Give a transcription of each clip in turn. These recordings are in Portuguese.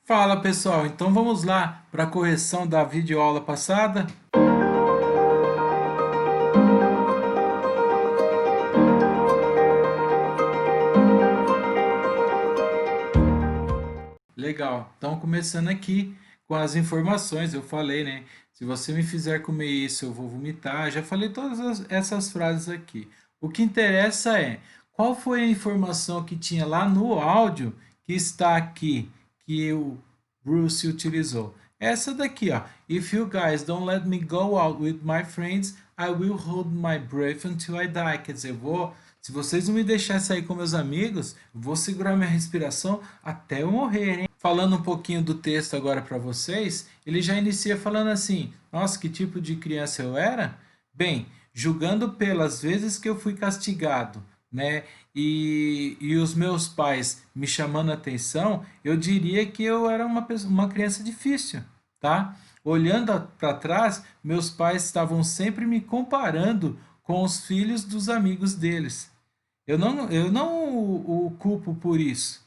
Fala pessoal, então vamos lá para a correção da videoaula passada. Legal, então começando aqui com as informações, eu falei, né? Se você me fizer comer isso, eu vou vomitar. Já falei todas essas frases aqui. O que interessa é qual foi a informação que tinha lá no áudio que está aqui, que o Bruce utilizou. Essa daqui, ó. If you guys don't let me go out with my friends, I will hold my breath until I die. Quer dizer, se vocês não me deixarem sair com meus amigos, eu vou segurar minha respiração até eu morrer, hein? Falando um pouquinho do texto agora para vocês, ele já inicia falando assim: nossa, que tipo de criança eu era? Bem, julgando pelas vezes que eu fui castigado, né? E os meus pais me chamando a atenção, eu diria que eu era uma criança difícil, tá? Olhando para trás, meus pais estavam sempre me comparando com os filhos dos amigos deles. Eu não o culpo por isso,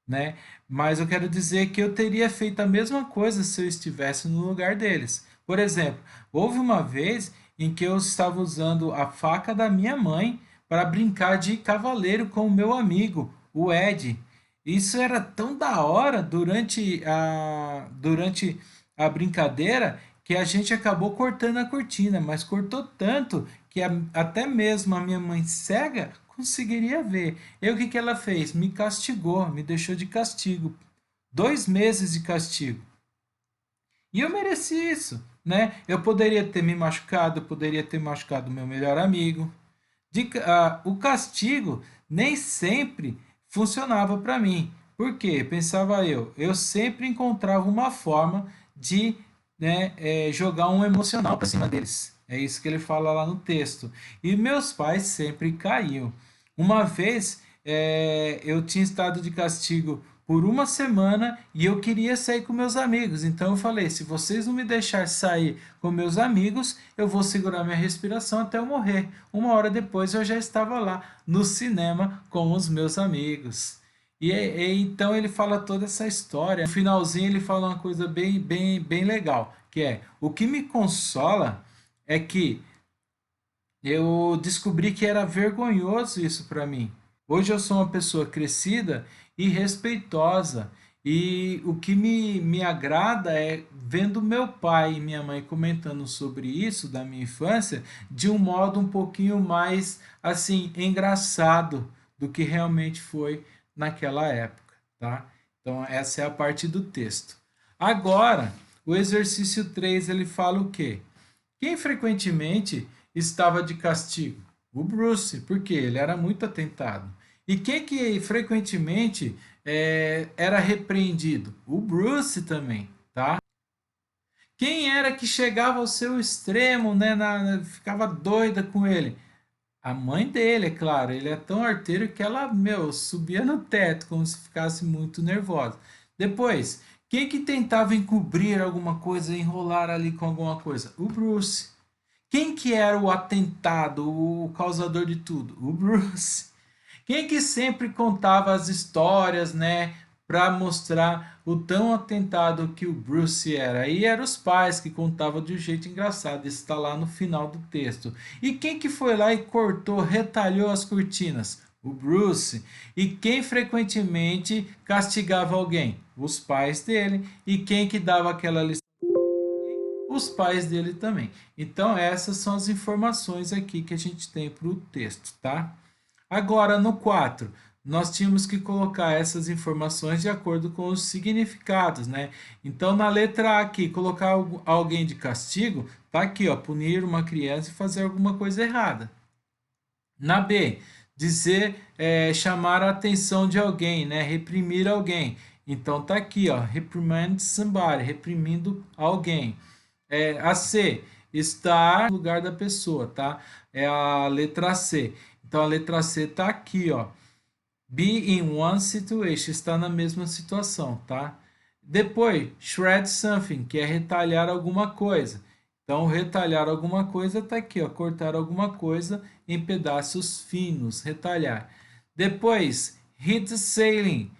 né? Mas eu quero dizer que eu teria feito a mesma coisa se eu estivesse no lugar deles. Por exemplo, houve uma vez em que eu estava usando a faca da minha mãe para brincar de cavaleiro com o meu amigo, o Ed. Isso era tão da hora durante a brincadeira que a gente acabou cortando a cortina, mas cortou tanto que até mesmo a minha mãe cega conseguiria ver. E o que ela fez? Me castigou, me deixou de castigo. 2 meses de castigo. E eu mereci isso, né? Eu poderia ter me machucado, eu poderia ter machucado meu melhor amigo. O castigo nem sempre funcionava para mim. Por quê? Pensava eu sempre encontrava uma forma de, né, jogar um emocional para cima deles. É isso que ele fala lá no texto. E meus pais sempre caíam. Uma vez eu tinha estado de castigo por uma semana e eu queria sair com meus amigos. Então eu falei: se vocês não me deixarem sair com meus amigos, eu vou segurar minha respiração até eu morrer. 1 hora depois eu já estava lá no cinema com os meus amigos. Então ele fala toda essa história. No finalzinho ele fala uma coisa bem legal, que é: o que me consola é que eu descobri que era vergonhoso isso para mim. Hoje eu sou uma pessoa crescida e respeitosa. E o que me agrada é vendo meu pai e minha mãe comentando sobre isso da minha infância de um modo um pouquinho mais assim engraçado do que realmente foi naquela época, tá? Então essa é a parte do texto. Agora, o exercício 3 ele fala o quê? Quem frequentemente estava de castigo? O Bruce, porque ele era muito atentado. E quem que frequentemente era repreendido? O Bruce também, tá? Quem era que chegava ao seu extremo, né, ficava doida com ele? A mãe dele, é claro. Ele é tão arteiro que ela, meu, subia no teto como se ficasse muito nervosa. Depois, quem que tentava encobrir alguma coisa, enrolar ali com alguma coisa? O Bruce. Quem que era o atentado, o causador de tudo? O Bruce. Quem que sempre contava as histórias, né, para mostrar o tão atentado que o Bruce era? E eram os pais que contavam de um jeito engraçado. Isso está lá no final do texto. E quem que foi lá e cortou, retalhou as cortinas? O Bruce. E quem frequentemente castigava alguém? Os pais dele. E quem que dava aquela lição? Os pais dele também. Então, essas são as informações aqui que a gente tem para o texto, tá? Agora, no 4, nós tínhamos que colocar essas informações de acordo com os significados, né? Então, na letra A aqui, colocar alguém de castigo, tá aqui, ó, punir uma criança e fazer alguma coisa errada. Na B, dizer, chamar a atenção de alguém, né? Reprimir alguém. Então, tá aqui, ó, reprimand somebody, reprimindo alguém. A C, estar no lugar da pessoa, tá? É a letra C. Então a letra C tá aqui, ó. Be in one situation, está na mesma situação, tá? Depois, shred something, que é retalhar alguma coisa. Então, retalhar alguma coisa tá aqui, ó, cortar alguma coisa em pedaços finos, retalhar. Depois, hit the ceiling,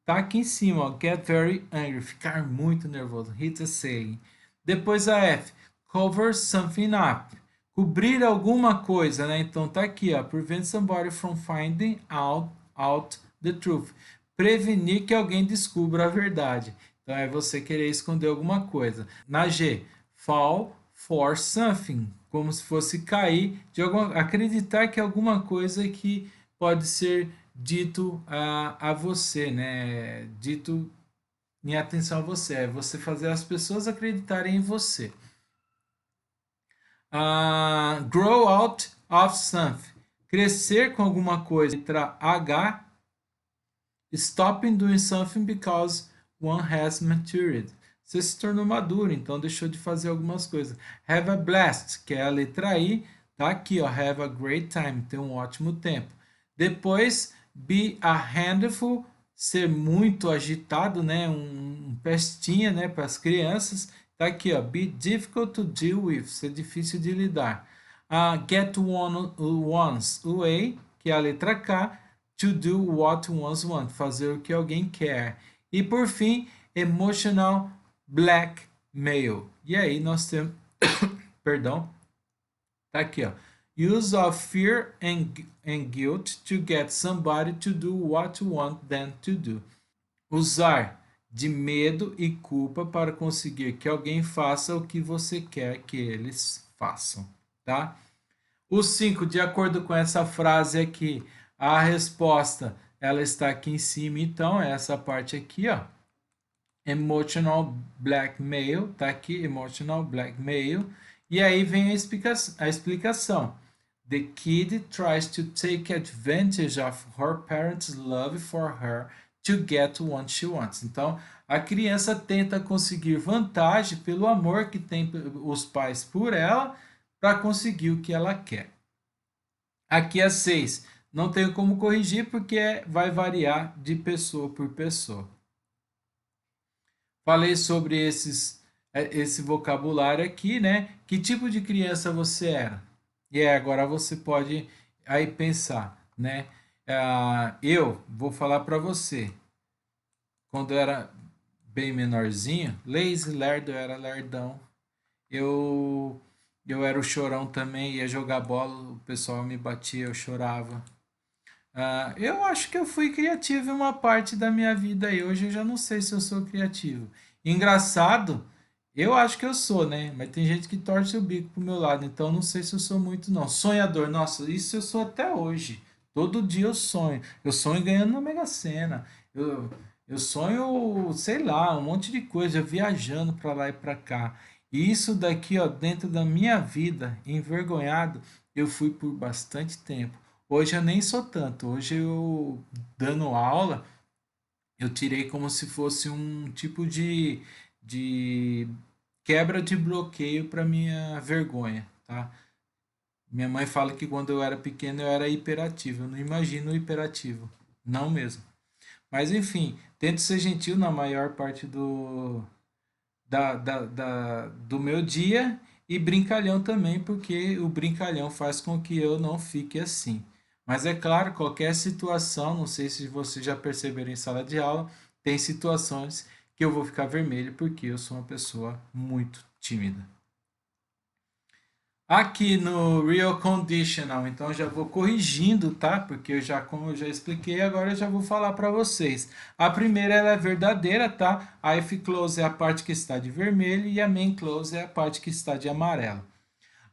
tá aqui em cima, ó, get very angry, ficar muito nervoso, hit a ceiling. Depois a F, cover something up, cobrir alguma coisa, né? Então tá aqui, ó, prevent somebody from finding out the truth, prevenir que alguém descubra a verdade. Então é você querer esconder alguma coisa. Na G, fall for something, como se fosse cair de alguma, acreditar que alguma coisa que pode ser dito a você, né? Dito em atenção a você, é você fazer as pessoas acreditarem em você. Grow out of something, crescer com alguma coisa. Letra H, stopping doing something because one has matured. Você se tornou maduro, então deixou de fazer algumas coisas. Have a blast, que é a letra I, tá aqui, ó. Have a great time, ter um ótimo tempo. Depois, be a handful, ser muito agitado, né? Um pestinha, né? Para as crianças. Tá aqui, ó. Be difficult to deal with, ser difícil de lidar. Get one's way, que é a letra K. To do what one's want, fazer o que alguém quer. E por fim, emotional blackmail. E aí nós temos, perdão, tá aqui, ó. Use of fear and guilt to get somebody to do what you want them to do. Usar de medo e culpa para conseguir que alguém faça o que você quer que eles façam, tá? O 5, de acordo com essa frase aqui, a resposta ela está aqui em cima, então é essa parte aqui, ó. Emotional blackmail, tá aqui, emotional blackmail. E aí vem a explicação. The kid tries to take advantage of her parents' love for her to get what she wants. Então, a criança tenta conseguir vantagem pelo amor que tem os pais por ela para conseguir o que ela quer. Aqui é 6. Não tenho como corrigir porque vai variar de pessoa por pessoa. Falei sobre esse vocabulário aqui, né? Que tipo de criança você era? E agora você pode aí pensar, né? Eu vou falar para você. Quando eu era bem menorzinho, lazy, lerdo, eu era lerdão. Eu, eu era o chorão também, ia jogar bola, o pessoal me batia, eu chorava. Eu acho que eu fui criativo em uma parte da minha vida e hoje eu já não sei se eu sou criativo. Engraçado, eu acho que eu sou, né? Mas tem gente que torce o bico pro meu lado, então não sei se eu sou muito, não. Sonhador, nossa, isso eu sou até hoje. Todo dia eu sonho. Eu sonho ganhando na Mega Sena. Eu, eu sonho, sei lá, um monte de coisa, viajando para lá e para cá. E isso daqui, ó, dentro da minha vida, envergonhado, eu fui por bastante tempo. Hoje eu nem sou tanto. Hoje eu, dando aula, eu tirei como se fosse um tipo de quebra de bloqueio para minha vergonha, tá? Minha mãe fala que quando eu era pequeno eu era hiperativo. Eu não imagino hiperativo. Não mesmo. Mas enfim, tento ser gentil na maior parte do meu dia e brincalhão também, porque o brincalhão faz com que eu não fique assim. Mas é claro, qualquer situação, não sei se vocês já perceberam em sala de aula, tem situações que eu vou ficar vermelho porque eu sou uma pessoa muito tímida. Aqui no Real Conditional, então já vou corrigindo, tá? Porque eu já, como eu já expliquei, agora eu já vou falar para vocês. A primeira ela é verdadeira, tá? A if close é a parte que está de vermelho e a main close é a parte que está de amarelo.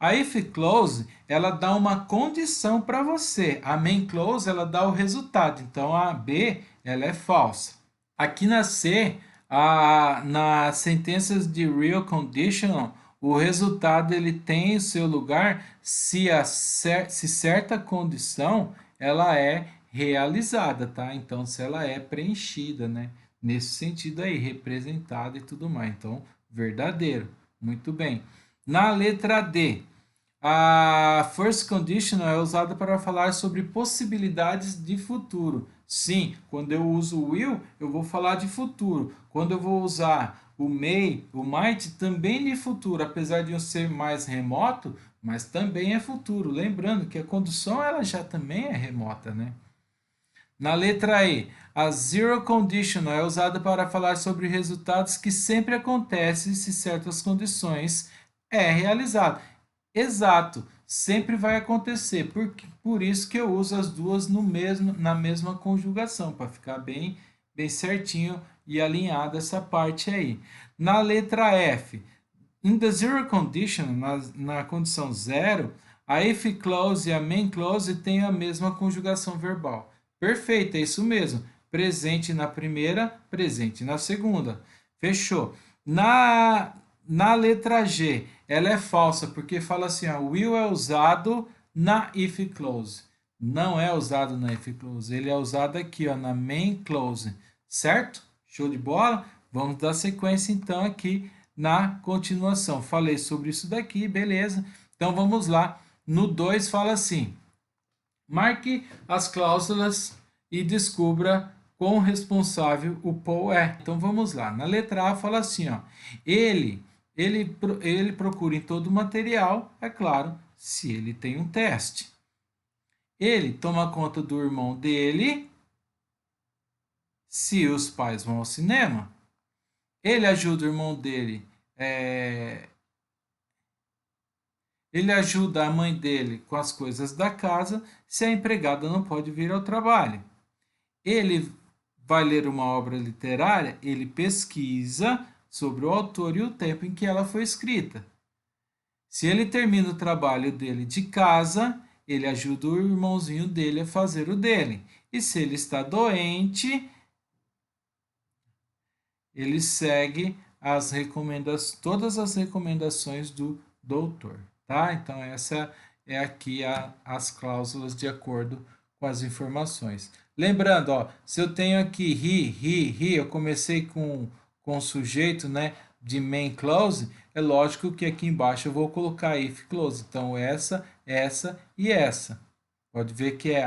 A if close, ela dá uma condição para você. A main close, ela dá o resultado. Então a B, ela é falsa. Aqui na C, nas sentenças de real conditional, o resultado ele tem o seu lugar se certa condição ela é realizada, tá? Então, se ela é preenchida, né? Nesse sentido aí, representada e tudo mais. Então, verdadeiro. Muito bem. Na letra D, a first conditional é usada para falar sobre possibilidades de futuro. Sim, quando eu uso will, eu vou falar de futuro. Quando eu vou usar o may, o might, também de futuro, apesar de eu ser mais remoto, mas também é futuro. Lembrando que a condução ela já também é remota, né? Na letra E, a zero conditional é usada para falar sobre resultados que sempre acontecem se certas condições é realizado. Exato, sempre vai acontecer. Por isso que eu uso as duas no mesmo, na mesma conjugação, para ficar bem certinho e alinhada essa parte aí. Na letra F, in the zero condition, na condição zero, a if clause e a main clause têm a mesma conjugação verbal. Perfeito, é isso mesmo. Presente na primeira, presente na segunda. Fechou. Na letra G, ela é falsa, porque fala assim, ó, will é usado na if clause. Não é usado na if clause, ele é usado aqui, ó, na main clause, certo? Show de bola? Vamos dar sequência então aqui na continuação. Falei sobre isso daqui, beleza? Então vamos lá. No 2 fala assim: marque as cláusulas e descubra quão responsável o Paul é. Então vamos lá. Na letra A fala assim, ó, ele procura em todo o material, é claro, se ele tem um teste. Ele toma conta do irmão dele se os pais vão ao cinema. Ele ajuda o irmão dele. Ele ajuda a mãe dele com as coisas da casa se a empregada não pode vir ao trabalho. Ele vai ler uma obra literária, ele pesquisa sobre o autor e o tempo em que ela foi escrita. Se ele termina o trabalho dele de casa, ele ajuda o irmãozinho dele a fazer o dele. E se ele está doente, ele segue todas as recomendações do doutor, tá? Então essa é aqui as cláusulas de acordo com as informações. Lembrando, ó, se eu tenho aqui he, eu comecei com o sujeito, né, de main clause, é lógico que aqui embaixo eu vou colocar if clause. Então essa e essa. Pode ver que é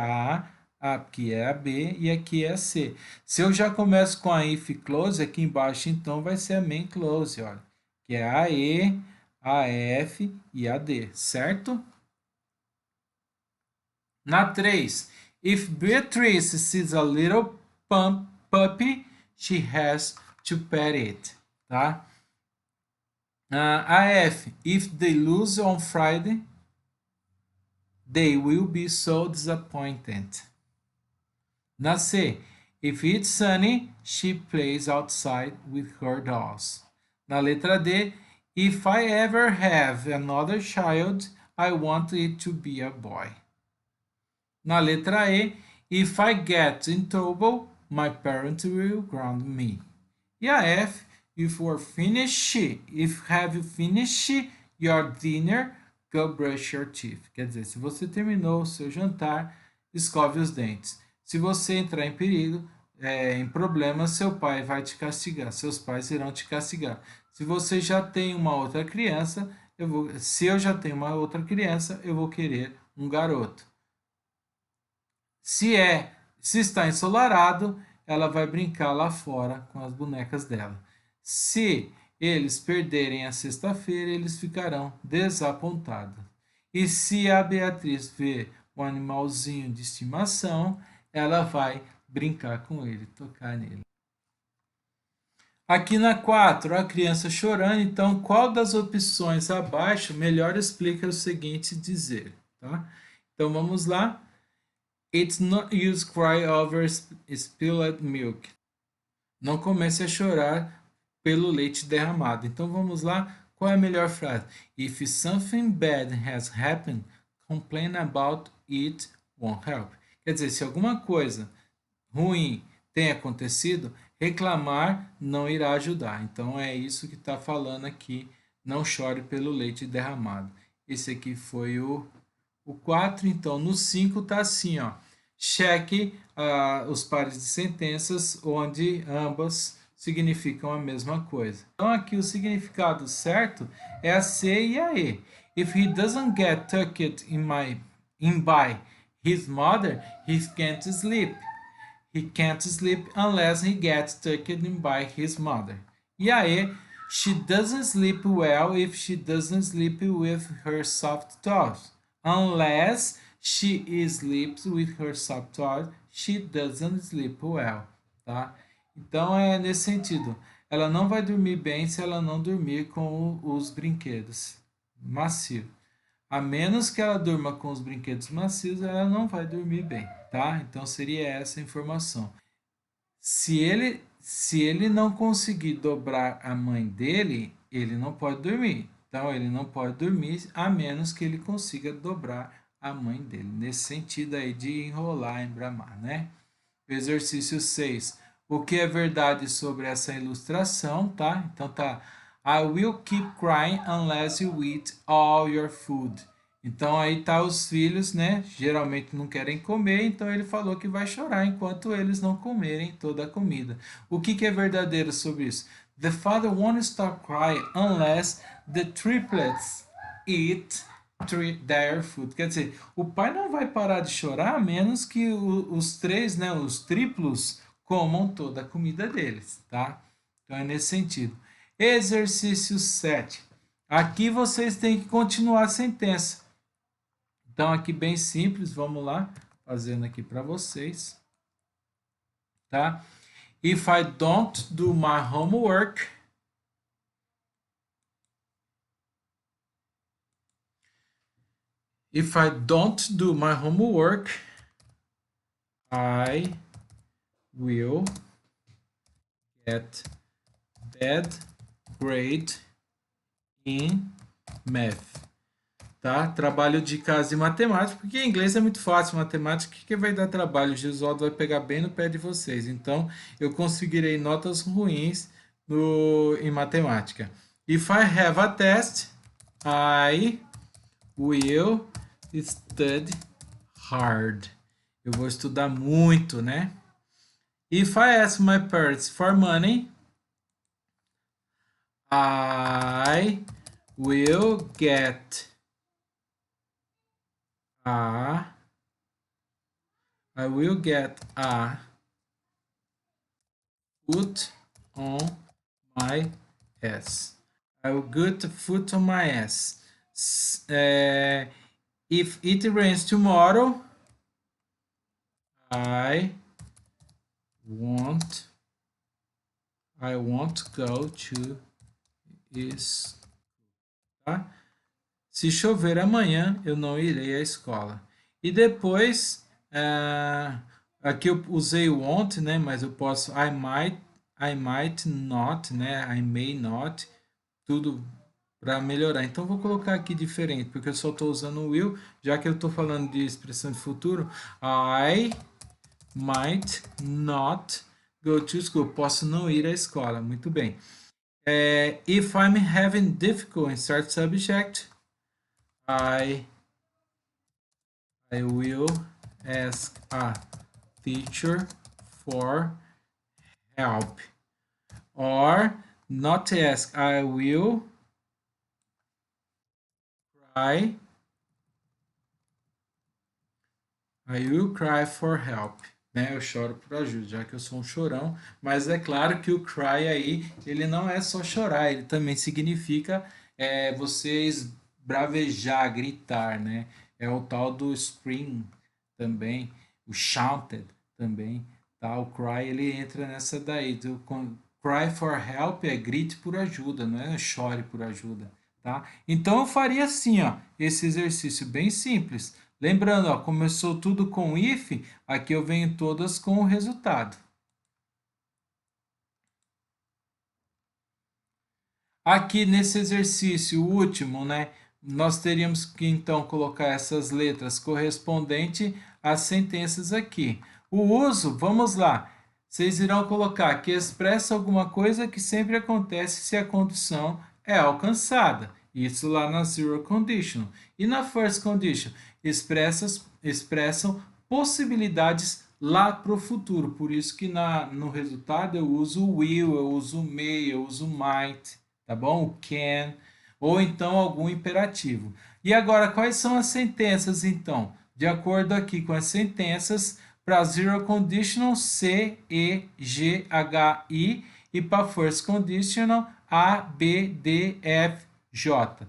aqui é a B e aqui é a C. Se eu já começo com a if close, aqui embaixo então vai ser a main close, olha, que é a E, a F e a D, certo? Na 3, if Beatrice sees a little puppy, she has to pet it, tá? A F, if they lose on Friday, they will be so disappointed. Na C, if it's sunny, she plays outside with her dolls. Na letra D, if I ever have another child, I want it to be a boy. Na letra E, if I get in trouble, my parents will ground me. E a F, if have you finished your dinner, go brush your teeth. Quer dizer, se você terminou o seu jantar, escove os dentes. Se você entrar em perigo, em problemas, seu pai vai te castigar, seus pais irão te castigar. Se você já tem uma outra criança, se eu já tenho uma outra criança, eu vou querer um garoto. Se está ensolarado, ela vai brincar lá fora com as bonecas dela. Se eles perderem a sexta-feira, eles ficarão desapontados. E se a Beatriz vê um animalzinho de estimação, ela vai brincar com ele, tocar nele. Aqui na 4, a criança chorando. Então, qual das opções abaixo melhor explica o seguinte dizer? Tá? Então, vamos lá. It's not use cry over spilled milk. Não comece a chorar pelo leite derramado. Então vamos lá. Qual é a melhor frase? If something bad has happened, complain about it won't help. Quer dizer, se alguma coisa ruim tem acontecido, reclamar não irá ajudar. Então é isso que está falando aqui. Não chore pelo leite derramado. Esse aqui foi o 4. Então no 5 está assim, ó. Cheque os pares de sentenças onde ambas significam a mesma coisa. Então aqui o significado certo é a C e a E. If he doesn't get tucked in by his mother, he can't sleep. He can't sleep unless he gets tucked in by his mother. E a E, she doesn't sleep well if she doesn't sleep with her soft toys. Unless she sleeps with her soft toys, she doesn't sleep well, tá? Então é nesse sentido. Ela não vai dormir bem se ela não dormir com os brinquedos macios. A menos que ela durma com os brinquedos macios, ela não vai dormir bem, tá? Então seria essa a informação. Se ele não conseguir dobrar a mãe dele, ele não pode dormir. Então ele não pode dormir a menos que ele consiga dobrar a mãe dele. Nesse sentido aí de enrolar, embramar, né? Exercício 6. O que é verdade sobre essa ilustração, tá? Então tá. I will keep crying unless you eat all your food. Então aí tá os filhos, né? Geralmente não querem comer, então ele falou que vai chorar enquanto eles não comerem toda a comida. O que é verdadeiro sobre isso? The father won't stop crying unless the triplets eat their food. Quer dizer, o pai não vai parar de chorar a menos que os três, né, os triplos, comam toda a comida deles, tá? Então é nesse sentido. Exercício 7. Aqui vocês têm que continuar a sentença. Então aqui bem simples, vamos lá, fazendo aqui para vocês, tá? If I don't do my homework, if I don't do my homework, I will get bad grade in math. Tá? Trabalho de casa em matemática, porque em inglês é muito fácil, matemática, que vai dar trabalho? O Gisualdo vai pegar bem no pé de vocês. Então, eu conseguirei notas ruins em matemática. If I have a test, I will study hard. Eu vou estudar muito, né? If I ask my parents for money, I will get a foot on my ass. I will get a foot on my ass. If it rains tomorrow, I won't go to school. Tá? Se chover amanhã, eu não irei à escola. E depois, aqui eu usei o won't, né? Mas eu posso I might not, né? I may not, tudo para melhorar. Então vou colocar aqui diferente, porque eu só estou usando o will, já que eu estou falando de expressão de futuro. I might not go to school. Posso não ir à escola. Muito bem. If I'm having difficulty in certain subject, I will ask a teacher for help. Or not ask, I will cry for help. Né? Eu choro por ajuda, já que eu sou um chorão. Mas é claro que o cry aí, ele não é só chorar, ele também significa vocês bravejar, gritar, né? É o tal do scream também, o shouted também, tá? O cry, ele entra nessa daí. Cry for help é grite por ajuda, não é chore por ajuda, tá? Então eu faria assim, ó, esse exercício bem simples. Lembrando, ó, começou tudo com if, aqui eu venho todas com o resultado. Aqui nesse exercício último, né, nós teríamos que então colocar essas letras correspondentes às sentenças aqui. O uso, vamos lá, vocês irão colocar que expressa alguma coisa que sempre acontece se a condição é alcançada. Isso lá na zero condition. E na first condition, expressam possibilidades lá para o futuro. Por isso que no resultado eu uso will, eu uso may, eu uso might, tá bom? O can, ou então algum imperativo. E agora, quais são as sentenças, então? De acordo aqui com as sentenças, para zero conditional, C, E, G, H, I, e para first conditional, A, B, D, F, J.